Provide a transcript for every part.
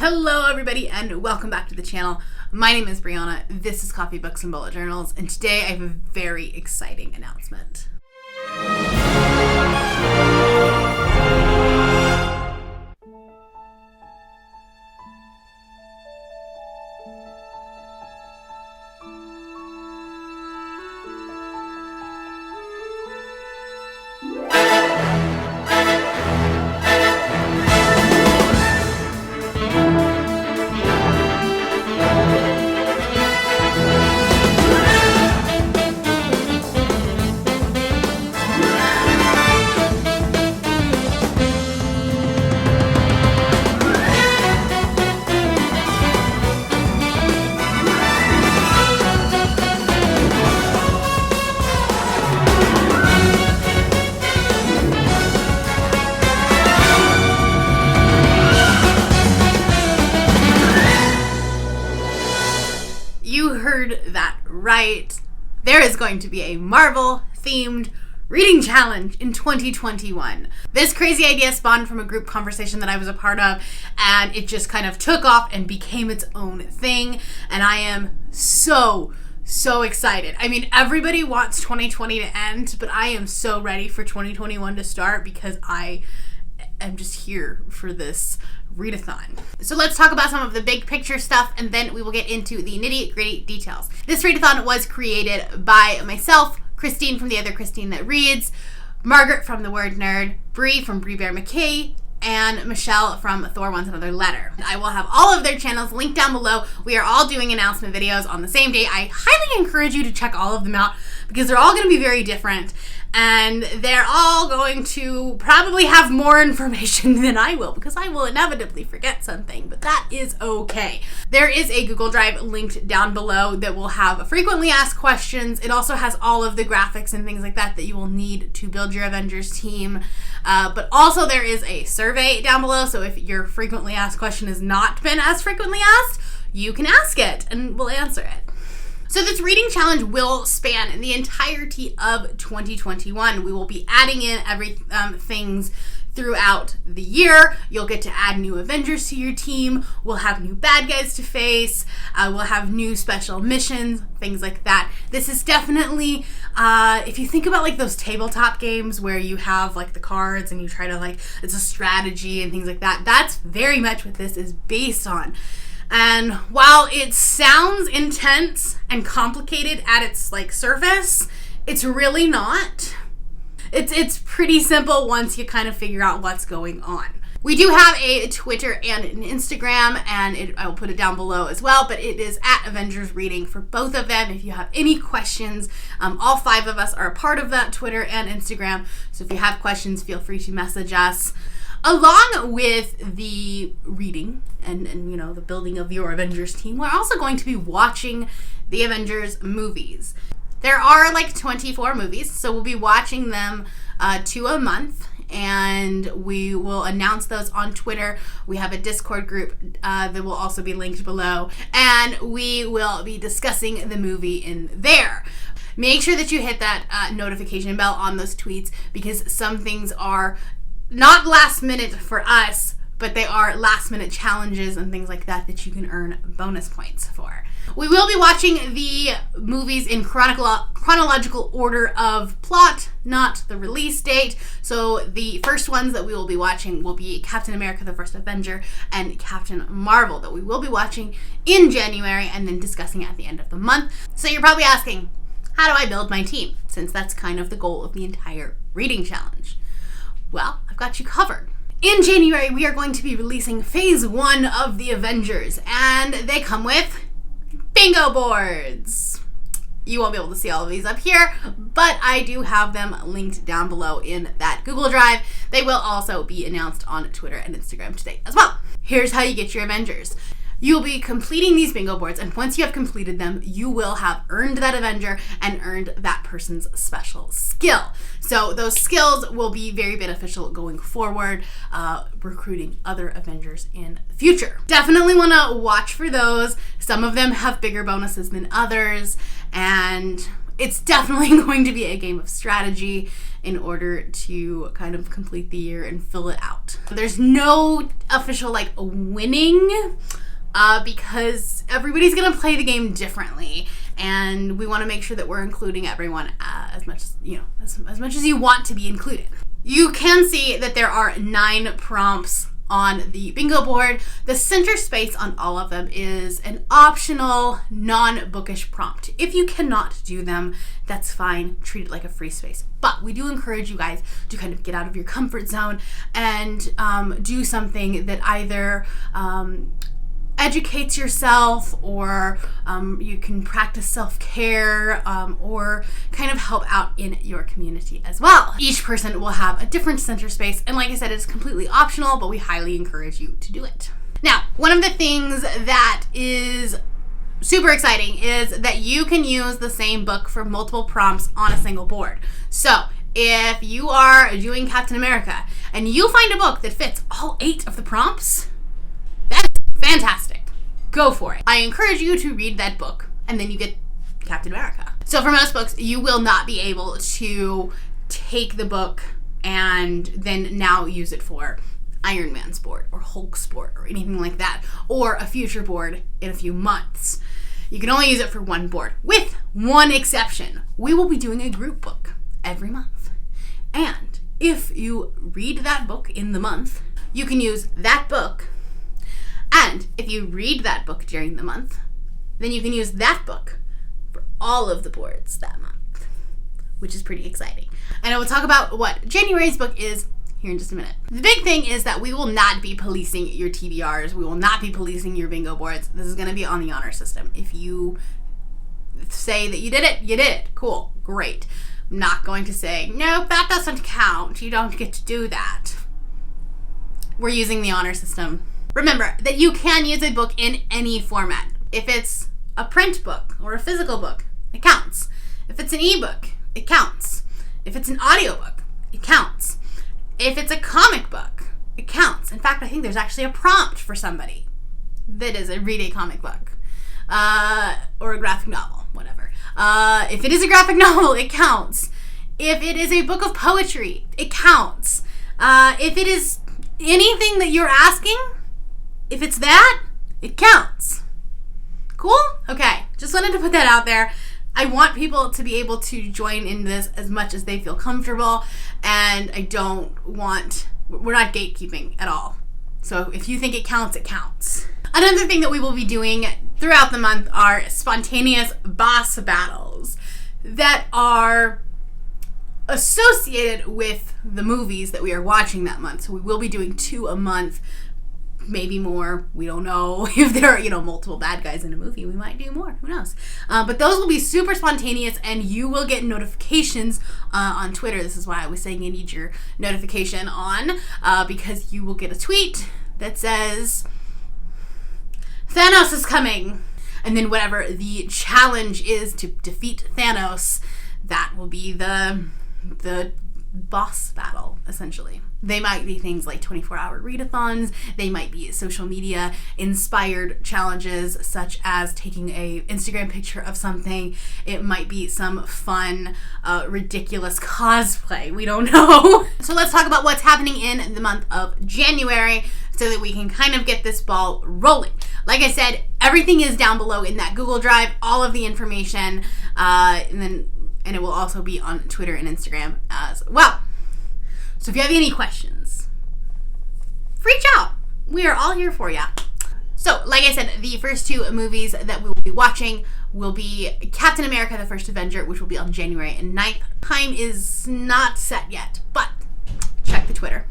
Hello everybody and welcome back to the channel. My name is Brianna, this is Coffee, Books, and Bullet Journals, and today I have a very exciting announcement. You heard that right. There is going to be a Marvel-themed reading challenge in 2021. This crazy idea spawned from a group conversation that I was a part of, and it just kind of took off and became its own thing, and I am so excited. I mean, everybody wants 2020 to end, but I am so ready for 2021 to start because I am just here for this readathon. So let's talk about some of the big picture stuff, and then we will get into the nitty-gritty details. This readathon was created by myself, Christine from The Other Christine That Reads, Margaret from The Word Nerd, Bree from Bree Bear McKay, and Michelle from Thor Wants Another Letter. I will have all of their channels linked down below. We are all doing announcement videos on the same day. I highly encourage you to check all of them out because they're all going to be very different, and they're all going to probably have more information than I will because I will inevitably forget something, but that is okay. There is a Google Drive linked down below that will have frequently asked questions. It also has all of the graphics and things like that you will need to build your Avengers team. But also there is a survey down below, so if your frequently asked question has not been as frequently asked, you can ask it and we'll answer it. So this reading challenge will span the entirety of 2021. We will be adding in things throughout the year. You'll get to add new Avengers to your team. We'll have new bad guys to face. We'll have new special missions, things like that. This is definitely, if you think about like those tabletop games where you have like the cards and you try to it's a strategy and things like that, that's very much what this is based on. And while it sounds intense and complicated at its surface, it's really not. It's pretty simple once you kind of figure out what's going on. We do have a Twitter and an Instagram, and I will put it down below as well, but it is at Avengers Reading for both of them. If you have any questions, all 5 of us are a part of that Twitter and Instagram, so if you have questions, feel free to message us. Along with the reading and the building of your Avengers team, we're also going to be watching the Avengers movies. There are 24 movies, so we'll be watching them 2 a month, and we will announce those on Twitter. We have a Discord group that will also be linked below, and we will be discussing the movie in there. Make sure that you hit that notification bell on those tweets because some things are not last minute for us, but they are last minute challenges and things like that you can earn bonus points for. We will be watching the movies in chronological order of plot, not the release date. So the first ones that we will be watching will be Captain America: The First Avenger and Captain Marvel, that we will be watching in January and then discussing at the end of the month. So you're probably asking, how do I build my team? Since that's kind of the goal of the entire reading challenge. Well, I've got you covered. In January, we are going to be releasing Phase 1 of the Avengers, and they come with bingo boards. You won't be able to see all of these up here, but I do have them linked down below in that Google Drive. They will also be announced on Twitter and Instagram today as well. Here's how you get your Avengers. You'll be completing these bingo boards, and once you have completed them, you will have earned that Avenger and earned that person's special skill. So those skills will be very beneficial going forward, recruiting other Avengers in the future. Definitely want to watch for those. Some of them have bigger bonuses than others, and it's definitely going to be a game of strategy in order to kind of complete the year and fill it out. There's no official like winning because everybody's gonna play the game differently, and we want to make sure that we're including everyone as much as as much as you want to be included. You can see that there are 9 prompts on the bingo board. The center space on all of them is an optional non-bookish prompt. If you cannot do them, that's fine. Treat it like a free space. But we do encourage you guys to kind of get out of your comfort zone and do something that either educates yourself, or you can practice self-care, or kind of help out in your community as well. Each person will have a different center space, and like I said, it's completely optional, but we highly encourage you to do it. Now, one of the things that is super exciting is that you can use the same book for multiple prompts on a single board. So if you are doing Captain America and you find a book that fits all 8 of the prompts, that's fantastic. Go for it. I encourage you to read that book, and then you get Captain America. So for most books, you will not be able to take the book and then now use it for Iron Man's board or Hulk's board or anything like that, or a future board in a few months. You can only use it for one board, with one exception. We will be doing a group book every month. And if you read that book in the month, you can use that book. And if you read that book during the month, then you can use that book for all of the boards that month, which is pretty exciting. And I will talk about what January's book is here in just a minute. The big thing is that we will not be policing your TBRs. We will not be policing your bingo boards. This is going to be on the honor system. If you say that you did it, you did it. Cool. Great. I'm not going to say, no, that doesn't count. You don't get to do that. We're using the honor system. Remember that you can use a book in any format. If it's a print book or a physical book, it counts. If it's an ebook, it counts. If it's an audiobook, it counts. If it's a comic book, it counts. In fact, I think there's actually a prompt for somebody that is a read a comic book or a graphic novel, whatever. If it is a graphic novel, it counts. If it is a book of poetry, it counts. If it is anything that you're asking, if it's that, it counts. Cool? Okay. Just wanted to put that out there. I want people to be able to join in this as much as they feel comfortable, and we're not gatekeeping at all. So if you think it counts, it counts. Another thing that we will be doing throughout the month are spontaneous boss battles that are associated with the movies that we are watching that month. So we will be doing 2 a month. Maybe more. We don't know. If there are, multiple bad guys in a movie, we might do more. Who knows? But those will be super spontaneous, and you will get notifications on Twitter. This is why I was saying you need your notification on, because you will get a tweet that says, Thanos is coming. And then whatever the challenge is to defeat Thanos, that will be the boss battle, essentially. They might be things like 24-hour readathons. They might be social media inspired challenges, such as taking a Instagram picture of something. It might be some fun, ridiculous cosplay. We don't know. So let's talk about what's happening in the month of January so that we can kind of get this ball rolling. Like I said, everything is down below in that Google Drive, all of the information, and it will also be on Twitter and Instagram as well. So if you have any questions, reach out. We are all here for you. So, like I said, the first 2 movies that we will be watching will be Captain America, the First Avenger, which will be on January 9th. Time is not set yet, but check the Twitter.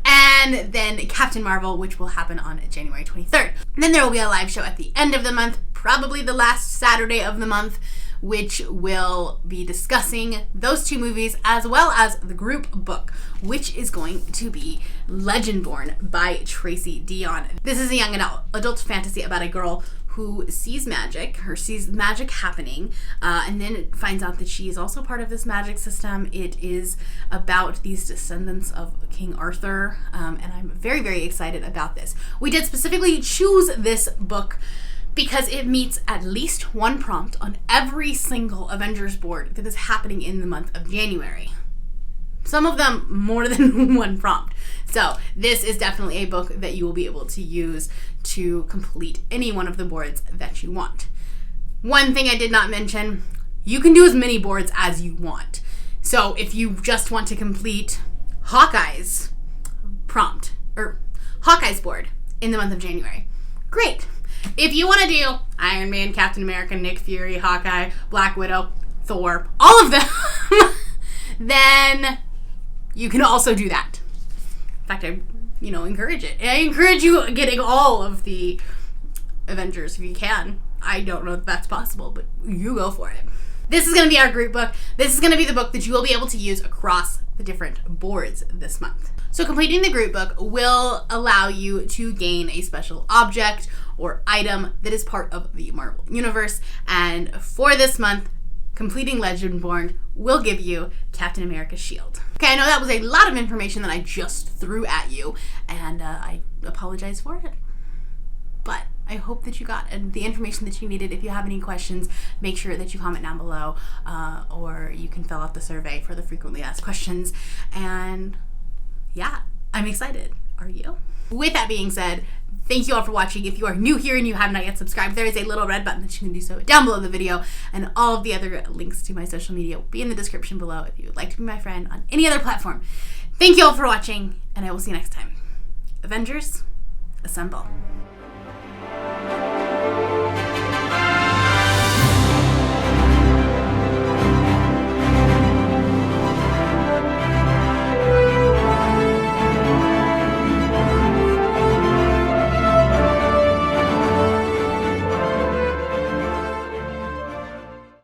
And then Captain Marvel, which will happen on January 23rd. And then there will be a live show at the end of the month, probably the last Saturday of the month, which will be discussing those 2 movies as well as the group book, which is going to be Legendborn by Tracy Dion. This is a young adult fantasy about a girl who sees magic happening, and then finds out that she is also part of this magic system. It is about these descendants of King Arthur, and I'm very, very excited about this. We did specifically choose this book because it meets at least one prompt on every single Avengers board that is happening in the month of January. Some of them more than one prompt. So this is definitely a book that you will be able to use to complete any one of the boards that you want. One thing I did not mention, you can do as many boards as you want. So if you just want to complete Hawkeye's prompt, or Hawkeye's board in the month of January, great. If you want to do Iron Man, Captain America, Nick Fury, Hawkeye, Black Widow, Thor, all of them, then you can also do that. In fact, I encourage it. I encourage you getting all of the Avengers if you can. I don't know if that's possible, but you go for it. This is going to be our group book. This is going to be the book that you will be able to use across the different boards this month. So completing the group book will allow you to gain a special object or item that is part of the Marvel Universe. And for this month, completing Legendborn will give you Captain America's shield. Okay, I know that was a lot of information that I just threw at you, and I apologize for it. But I hope that you got the information that you needed. If you have any questions, make sure that you comment down below, or you can fill out the survey for the frequently asked questions. And yeah, I'm excited. Are you? With that being said, thank you all for watching. If you are new here and you have not yet subscribed, there is a little red button that you can do so down below the video, and all of the other links to my social media will be in the description below if you would like to be my friend on any other platform. Thank you all for watching, and I will see you next time. Avengers, assemble.